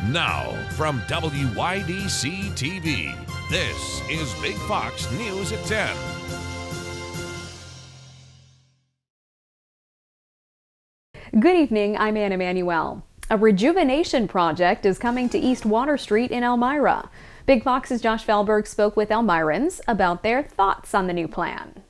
Now, from WYDC TV, this is Big Fox News at 10. Good evening, I'm Ann Emanuel. A rejuvenation project is coming to East Water Street in Elmira. Big Fox's Josh Feldberg spoke with Elmirans about their thoughts on the new plan.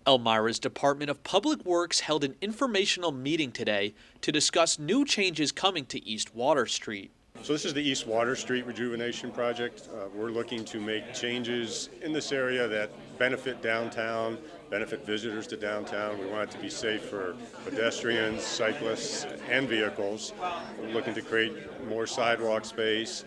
Elmira's Department of Public Works held an informational meeting today to discuss new changes coming to East Water Street. So this is the East Water Street Rejuvenation Project. We're looking to make changes in this area that benefit downtown, benefit visitors to downtown. We want it to be safe for pedestrians, cyclists, and vehicles. We're looking to create more sidewalk space,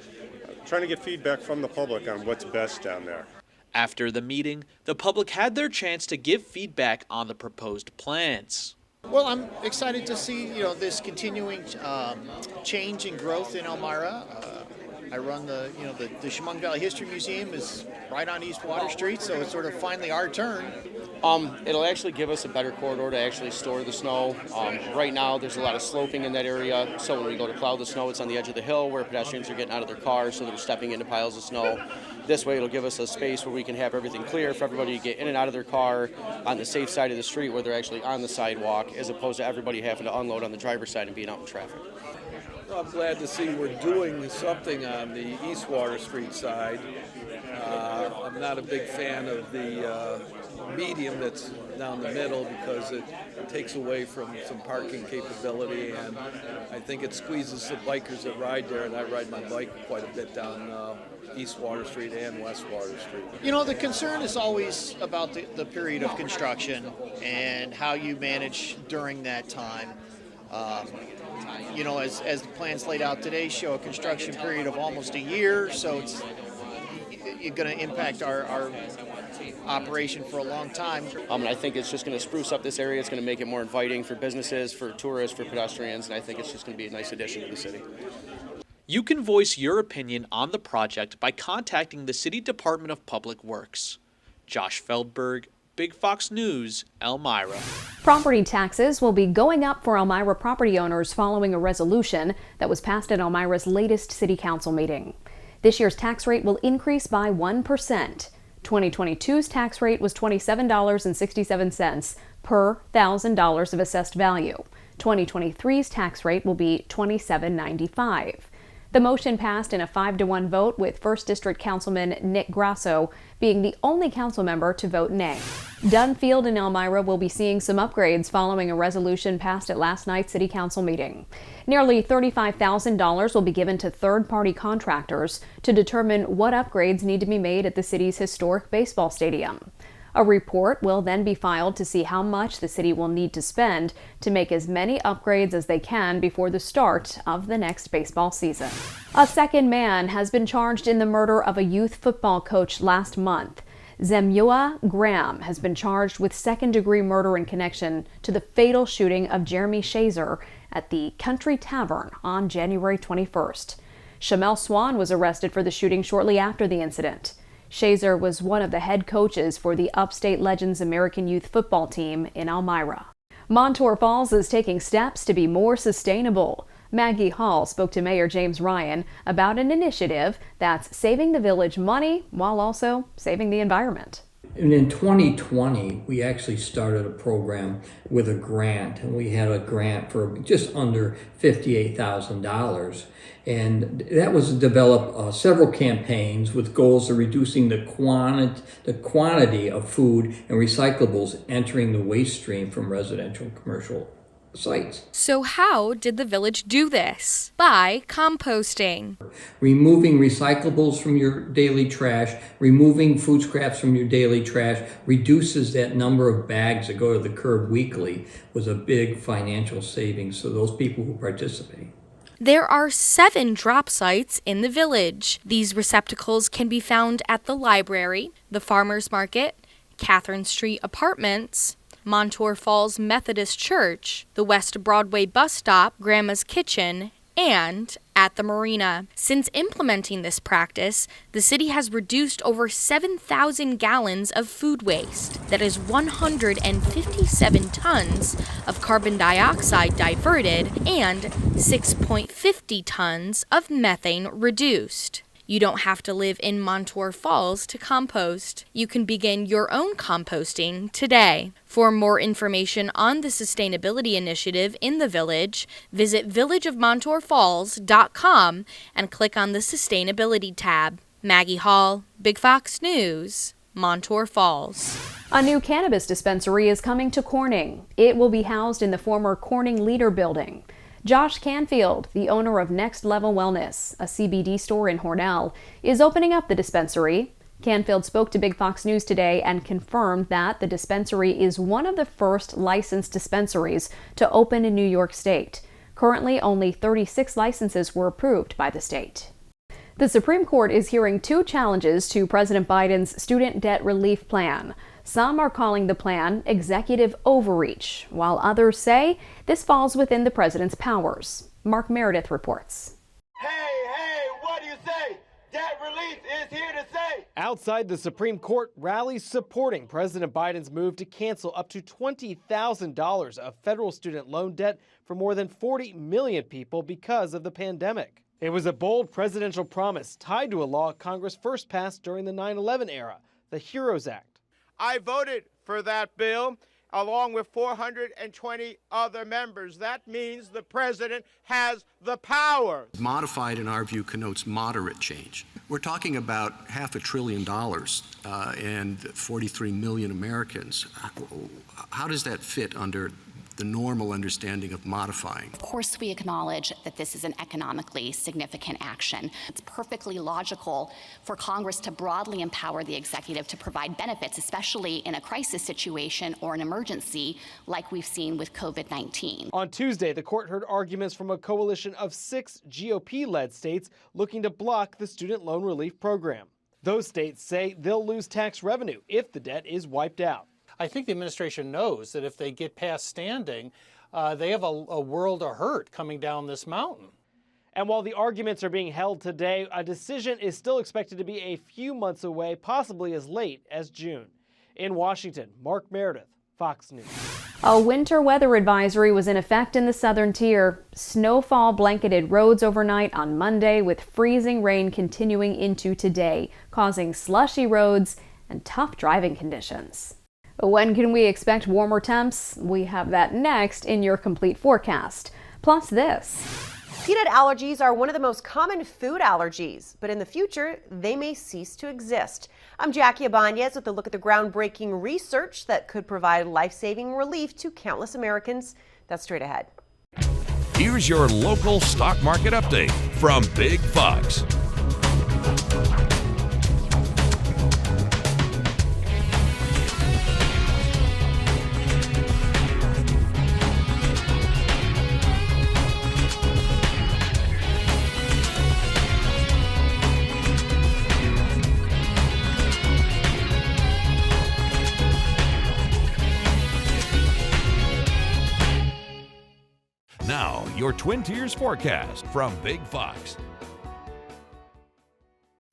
trying to get feedback from the public on what's best down there. After the meeting, the public had their chance to give feedback on the proposed plans. Well, I'm excited to see, this continuing change and growth in Elmira. I run the Chemung Valley History Museum is right on East Water Street, so it's sort of finally our turn. It'll actually give us a better corridor to actually store the snow. Right now, there's a lot of sloping in that area, so when we go to plow the snow, it's on the edge of the hill where pedestrians are getting out of their cars, so they're stepping into piles of snow. This way, it'll give us a space where we can have everything clear for everybody to get in and out of their car on the safe side of the street where they're actually on the sidewalk, as opposed to everybody having to unload on the driver's side and being out in traffic. I'm glad to see we're doing something on the East Water Street side. I'm not a big fan of the medium that's down the middle because it takes away from some parking capability, and I think it squeezes the bikers that ride there, and I ride my bike quite a bit down East Water Street and West Water Street. The concern is always about the period of construction and how you manage during that time. As the plans laid out today show a construction period of almost a year, so it's going to impact our operation for a long time. And I think it's just going to spruce up this area. It's going to make it more inviting for businesses, for tourists, for pedestrians, and I think it's just going to be a nice addition to the city. You can voice your opinion on the project by contacting the City Department of Public Works. Josh Feldberg, Big Fox News, Elmira. Property taxes will be going up for Elmira property owners following a resolution that was passed at Elmira's latest City Council meeting. This year's tax rate will increase by 1%. 2022's tax rate was $27.67 per $1,000 of assessed value. 2023's tax rate will be $27.95. The motion passed in a 5-1 vote, with 1st District Councilman Nick Grasso being the only council member to vote nay. Dunfield and Elmira will be seeing some upgrades following a resolution passed at last night's City Council meeting. Nearly $35,000 will be given to third-party contractors to determine what upgrades need to be made at the city's historic baseball stadium. A report will then be filed to see how much the city will need to spend to make as many upgrades as they can before the start of the next baseball season. A second man has been charged in the murder of a youth football coach last month. Zemua Graham has been charged with second-degree murder in connection to the fatal shooting of Jeremy Shazer at the Country Tavern on January 21st. Shamel Swan was arrested for the shooting shortly after the incident. Shazer was one of the head coaches for the Upstate Legends American Youth Football Team in Elmira. Montour Falls is taking steps to be more sustainable. Maggie Hall spoke to Mayor James Ryan about an initiative that's saving the village money while also saving the environment. And in 2020, we actually started a program with a grant, and we had a grant for just under $58,000. And that was to develop several campaigns with goals of reducing the quantity of food and recyclables entering the waste stream from residential and commercial sites. So how did the village do this? By composting. Removing recyclables from your daily trash, removing food scraps from your daily trash reduces that number of bags that go to the curb weekly, was a big financial savings for those people who participate. There are 7 drop sites in the village. These receptacles can be found at the library, the farmers market, Catherine Street Apartments, Montour Falls Methodist Church, the West Broadway bus stop, Grandma's Kitchen, and at the marina. Since implementing this practice, the city has reduced over 7,000 gallons of food waste. That is 157 tons of carbon dioxide diverted and 6.50 tons of methane reduced. You don't have to live in Montour Falls to compost. You can begin your own composting today. For more information on the sustainability initiative in the village, visit villageofmontourfalls.com and click on the Sustainability tab. Maggie Hall, Big Fox News, Montour Falls. A new cannabis dispensary is coming to Corning. It will be housed in the former Corning Leader building. Josh Canfield, the owner of Next Level Wellness, a CBD store in Hornell, is opening up the dispensary. Canfield spoke to Big Fox News today and confirmed that the dispensary is one of the first licensed dispensaries to open in New York State. Currently, only 36 licenses were approved by the state. The Supreme Court is hearing two challenges to President Biden's student debt relief plan. Some are calling the plan executive overreach, while others say this falls within the president's powers. Mark Meredith reports. Hey, what do you say? Debt relief is here to stay. Outside the Supreme Court, rallies supporting President Biden's move to cancel up to $20,000 of federal student loan debt for more than 40 million people because of the pandemic. It was a bold presidential promise tied to a law Congress first passed during the 9/11 era, the HEROES Act. I voted for that bill along with 420 other members. That means the president has the power. Modified, in our view, connotes moderate change. We're talking about $500 billion and 43 million Americans. How does that fit under the normal understanding of modifying? Of course, we acknowledge that this is an economically significant action. It's perfectly logical for Congress to broadly empower the executive to provide benefits, especially in a crisis situation or an emergency like we've seen with COVID-19. On Tuesday, the court heard arguments from a coalition of 6 GOP-led states looking to block the student loan relief program. Those states say they'll lose tax revenue if the debt is wiped out. I think the administration knows that if they get past standing, they have a world of hurt coming down this mountain. And while the arguments are being held today, a decision is still expected to be a few months away, possibly as late as June. In Washington, Mark Meredith, Fox News. A winter weather advisory was in effect in the southern tier. Snowfall blanketed roads overnight on Monday, with freezing rain continuing into today, causing slushy roads and tough driving conditions. When can we expect warmer temps? We have that next in your complete forecast. Plus this. Peanut allergies are one of the most common food allergies, but in the future, they may cease to exist. I'm Jackie Abanez with a look at the groundbreaking research that could provide life-saving relief to countless Americans. That's straight ahead. Here's your local stock market update from Big Fox. Now, your Twin Tiers forecast from Big Fox.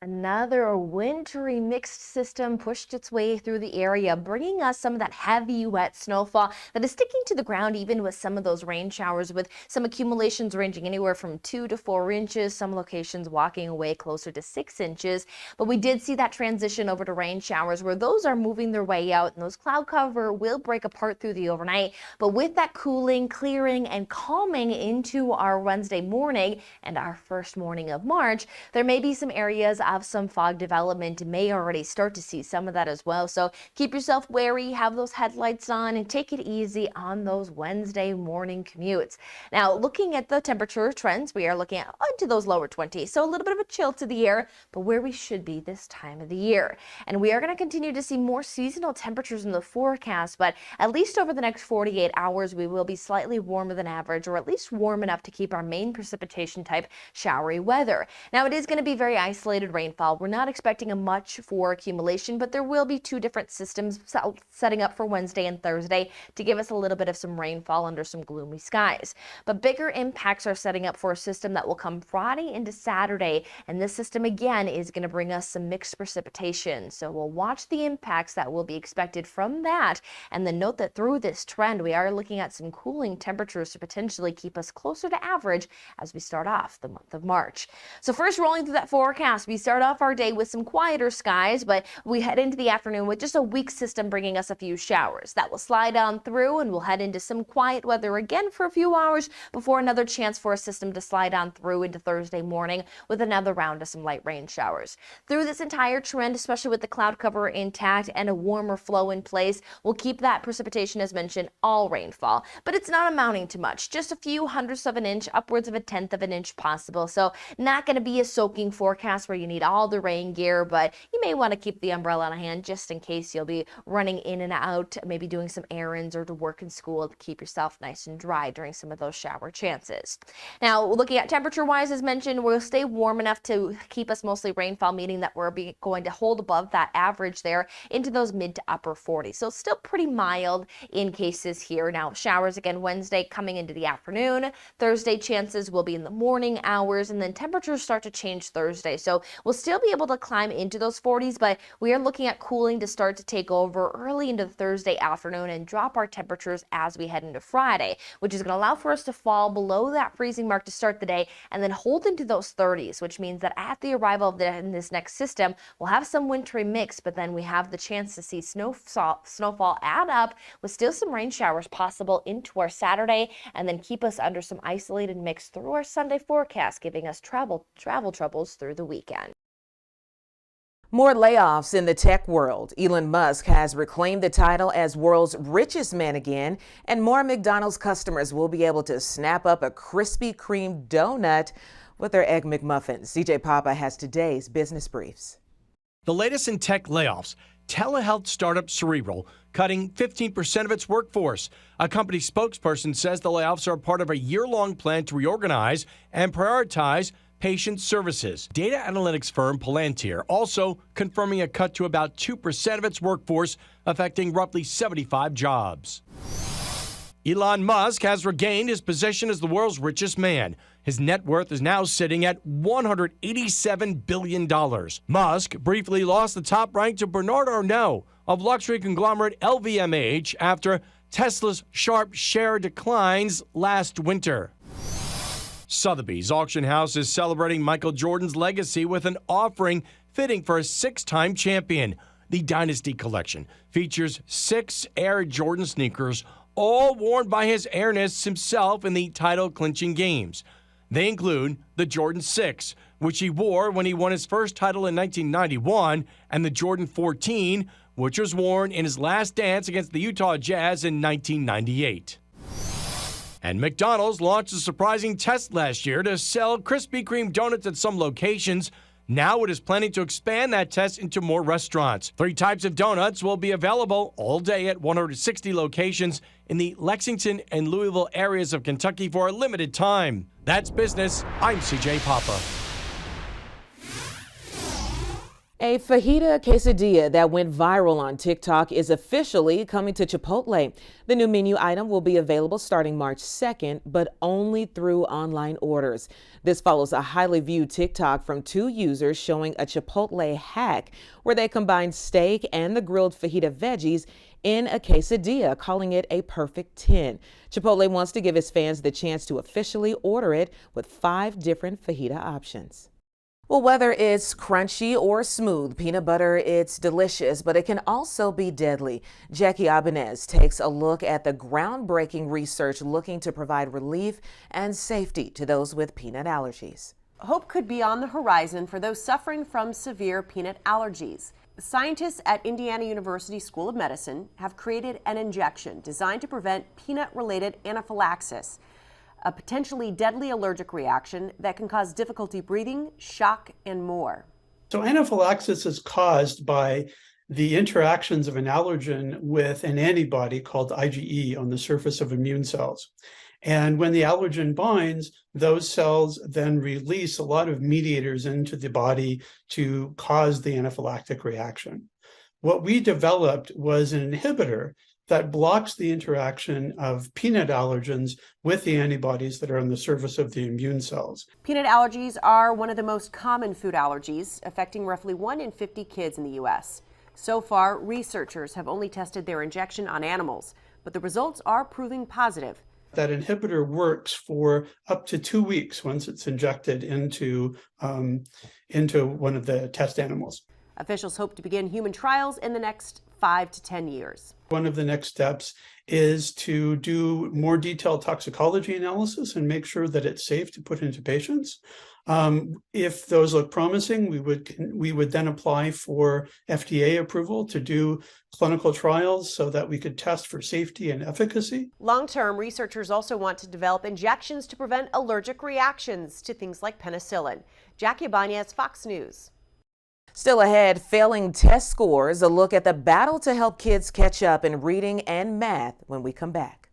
Another wintry mixed system pushed its way through the area, bringing us some of that heavy, wet snowfall that is sticking to the ground, even with some of those rain showers, with some accumulations ranging anywhere from 2 to 4 inches, some locations walking away closer to 6 inches. But we did see that transition over to rain showers, where those are moving their way out, and those cloud cover will break apart through the overnight. But with that cooling, clearing, and calming into our Wednesday morning and our first morning of March, there may be some areas of some fog development. May already start to see some of that as well. So keep yourself wary, have those headlights on, and take it easy on those Wednesday morning commutes. Now, looking at the temperature trends, we are looking at into those lower 20s. So a little bit of a chill to the air, but where we should be this time of the year. And we are going to continue to see more seasonal temperatures in the forecast, but at least over the next 48 hours, we will be slightly warmer than average, or at least warm enough to keep our main precipitation type showery weather. Now, it is going to be very isolated rainfall. We're not expecting much for accumulation, but there will be 2 different systems setting up for Wednesday and Thursday to give us a little bit of some rainfall under some gloomy skies. But bigger impacts are setting up for a system that will come Friday into Saturday, and this system again is going to bring us some mixed precipitation. So we'll watch the impacts that will be expected from that, and then note that through this trend we are looking at some cooling temperatures to potentially keep us closer to average as we start off the month of March. So first, rolling through that forecast, we start off our day with some quieter skies, but we head into the afternoon with just a weak system bringing us a few showers. That will slide on through, and we'll head into some quiet weather again for a few hours before another chance for a system to slide on through into Thursday morning with another round of some light rain showers. Through this entire trend, especially with the cloud cover intact and a warmer flow in place, we'll keep that precipitation, as mentioned, all rainfall, but it's not amounting to much, just a few hundredths of an inch, upwards of a tenth of an inch possible. So not going to be a soaking forecast where you need all the rain gear, but you may want to keep the umbrella on hand just in case you'll be running in and out, maybe doing some errands or to work and school to keep yourself nice and dry during some of those shower chances. Now, looking at temperature wise, as mentioned, we'll stay warm enough to keep us mostly rainfall, meaning that we're going to hold above that average there into those mid to upper 40s. So still pretty mild in cases here. Now, showers again Wednesday coming into the afternoon. Thursday chances will be in the morning hours, and then temperatures start to change Thursday. So we'll still be able to climb into those 40s, but we are looking at cooling to start to take over early into Thursday afternoon and drop our temperatures as we head into Friday, which is going to allow for us to fall below that freezing mark to start the day and then hold into those 30s, which means that at the arrival of this next system, we'll have some wintry mix, but then we have the chance to see snowfall add up with still some rain showers possible into our Saturday, and then keep us under some isolated mix through our Sunday forecast, giving us travel troubles through the weekend. More layoffs in the tech world. Elon Musk has reclaimed the title as world's richest man again, and more McDonald's customers will be able to snap up a Krispy Kreme donut with their Egg McMuffins. CJ Papa has today's business briefs. The latest in tech layoffs. Telehealth startup Cerebral cutting 15% of its workforce. A company spokesperson says the layoffs are part of a year-long plan to reorganize and prioritize patient services. Data analytics firm Palantir also confirming a cut to about 2% of its workforce, affecting roughly 75 jobs. Elon Musk has regained his position as the world's richest man. His net worth is now sitting at $187 billion. Musk briefly lost the top rank to Bernard Arnault of luxury conglomerate LVMH after Tesla's sharp share declines last winter. Sotheby's auction house is celebrating Michael Jordan's legacy with an offering fitting for a 6-time champion. The Dynasty Collection features 6 Air Jordan sneakers, all worn by his airness himself in the title-clinching games. They include the Jordan 6, which he wore when he won his first title in 1991, and the Jordan 14, which was worn in his last dance against the Utah Jazz in 1998. And McDonald's launched a surprising test last year to sell Krispy Kreme donuts at some locations. Now it is planning to expand that test into more restaurants. 3 types of donuts will be available all day at 160 locations in the Lexington and Louisville areas of Kentucky for a limited time. That's business. I'm CJ Papa. A fajita quesadilla that went viral on TikTok is officially coming to Chipotle. The new menu item will be available starting March 2nd, but only through online orders. This follows a highly viewed TikTok from 2 users showing a Chipotle hack where they combined steak and the grilled fajita veggies in a quesadilla, calling it a perfect 10. Chipotle wants to give its fans the chance to officially order it with 5 different fajita options. Well, whether it's crunchy or smooth peanut butter, it's delicious, but it can also be deadly. Jackie Ibanez takes a look at the groundbreaking research looking to provide relief and safety to those with peanut allergies. Hope could be on the horizon for those suffering from severe peanut allergies. Scientists at Indiana University School of Medicine have created an injection designed to prevent peanut-related anaphylaxis, a potentially deadly allergic reaction that can cause difficulty breathing, shock, and more. So anaphylaxis is caused by the interactions of an allergen with an antibody called IgE on the surface of immune cells. And when the allergen binds, those cells then release a lot of mediators into the body to cause the anaphylactic reaction. What we developed was an inhibitor that blocks the interaction of peanut allergens with the antibodies that are on the surface of the immune cells. Peanut allergies are one of the most common food allergies, affecting roughly 1 in 50 kids in the U.S. So far, researchers have only tested their injection on animals, but the results are proving positive. That inhibitor works for up to 2 weeks once it's injected into one of the test animals. Officials hope to begin human trials in the next 5 to 10 years. One of the next steps is to do more detailed toxicology analysis and make sure that it's safe to put into patients. If those look promising, we would then apply for FDA approval to do clinical trials so that we could test for safety and efficacy. Long-term, researchers also want to develop injections to prevent allergic reactions to things like penicillin. Jackie Ibanez, Fox News. Still ahead, failing test scores, a look at the battle to help kids catch up in reading and math when we come back.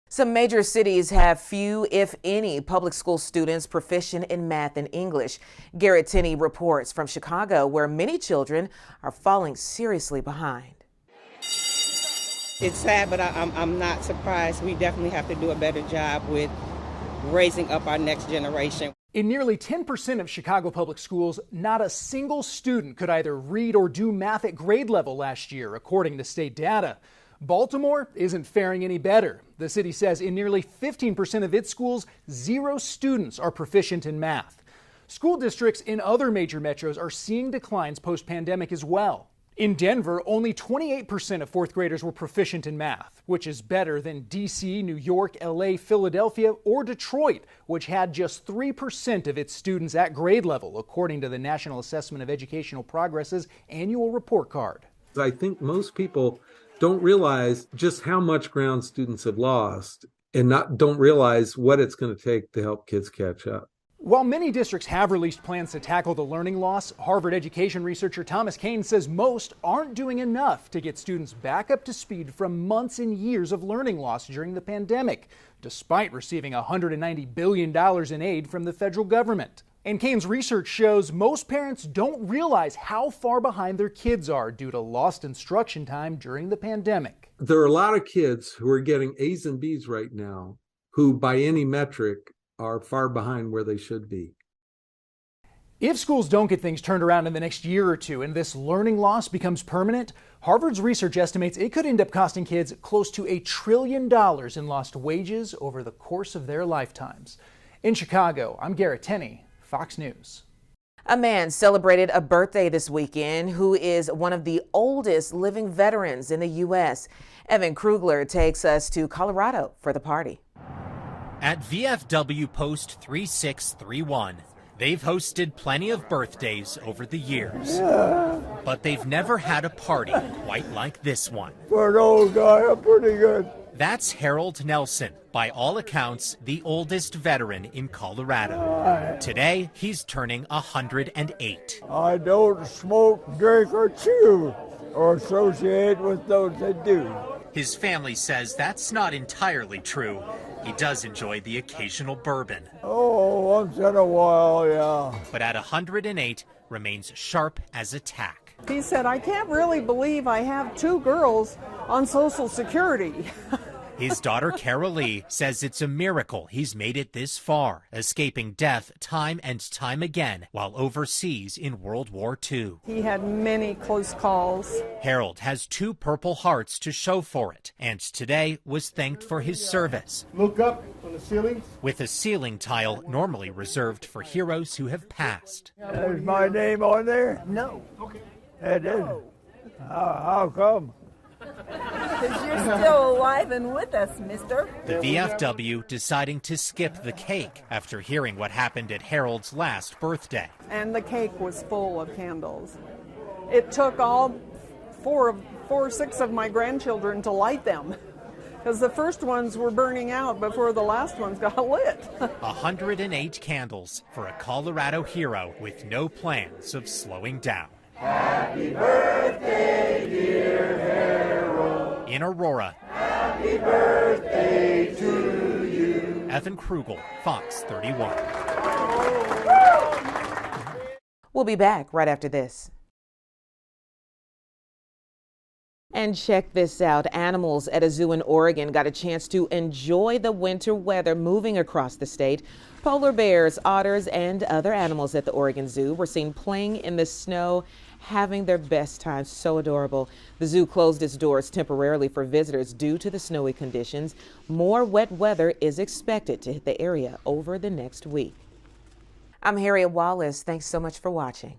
Some major cities have few, if any, public school students proficient in math and English. Garrett Tenney reports from Chicago, where many children are falling seriously behind. It's sad, but I'm not surprised. We definitely have to do a better job with raising up our next generation. In nearly 10% of Chicago public schools, not a single student could either read or do math at grade level last year, according to state data. Baltimore isn't faring any better. The city says in nearly 15% of its schools, 0 students are proficient in math. School districts in other major metros are seeing declines post-pandemic as well. In Denver, only 28% of fourth graders were proficient in math, which is better than D.C., New York, L.A., Philadelphia, or Detroit, which had just 3% of its students at grade level, according to the National Assessment of Educational Progress's annual report card. I think most people don't realize just how much ground students have lost and don't realize what it's going to take to help kids catch up. While many districts have released plans to tackle the learning loss, Harvard education researcher Thomas Kane says most aren't doing enough to get students back up to speed from months and years of learning loss during the pandemic, despite receiving $190 billion in aid from the federal government. And Kane's research shows most parents don't realize how far behind their kids are due to lost instruction time during the pandemic. There are a lot of kids who are getting A's and B's right now who, by any metric, are far behind where they should be. If schools don't get things turned around in the next year or two and this learning loss becomes permanent, Harvard's research estimates it could end up costing kids close to $1 trillion in lost wages over the course of their lifetimes. In Chicago, I'm Garrett Tenney, Fox News. A man celebrated a birthday this weekend who is one of the oldest living veterans in the U.S. Evan Krugler takes us to Colorado for the party. At VFW Post 3631, they've hosted plenty of birthdays over the years, but they've never had a party quite like this one. For an old guy, I'm pretty good. That's Harold Nelson, by all accounts, the oldest veteran in Colorado. Today, he's turning 108. I don't smoke, drink, or chew, or associate with those that do. His family says that's not entirely true. He does enjoy the occasional bourbon. Oh, once in a while, yeah. But at 108, remains sharp as a tack. He said, I can't really believe I have 2 girls on Social Security. His daughter, Carol Lee, says it's a miracle he's made it this far, escaping death time and time again while overseas in World War II. He had many close calls. Harold has 2 Purple Hearts to show for it, and today was thanked for his service. Look up on the ceiling. With a ceiling tile normally reserved for heroes who have passed. Is my name on there? No. Okay. It isn't. How come? Because you're still alive and with us, mister. The VFW deciding to skip the cake after hearing what happened at Harold's last birthday. And the cake was full of candles. It took all 4 or 6 of my grandchildren to light them, because the first ones were burning out before the last ones got lit. 108 candles for a Colorado hero with no plans of slowing down. Happy birthday, dear Harold. In Aurora, Happy birthday to you. Evan Krugel, Fox 31. We'll be back right after this. And check this out. Animals at a zoo in Oregon got a chance to enjoy the winter weather moving across the state. Polar bears, otters, and other animals at the Oregon Zoo were seen playing in the snow, having their best time. So adorable. The zoo closed its doors temporarily for visitors due to the snowy conditions. More wet weather is expected to hit the area over the next week. I'm Harriet Wallace. Thanks so much for watching.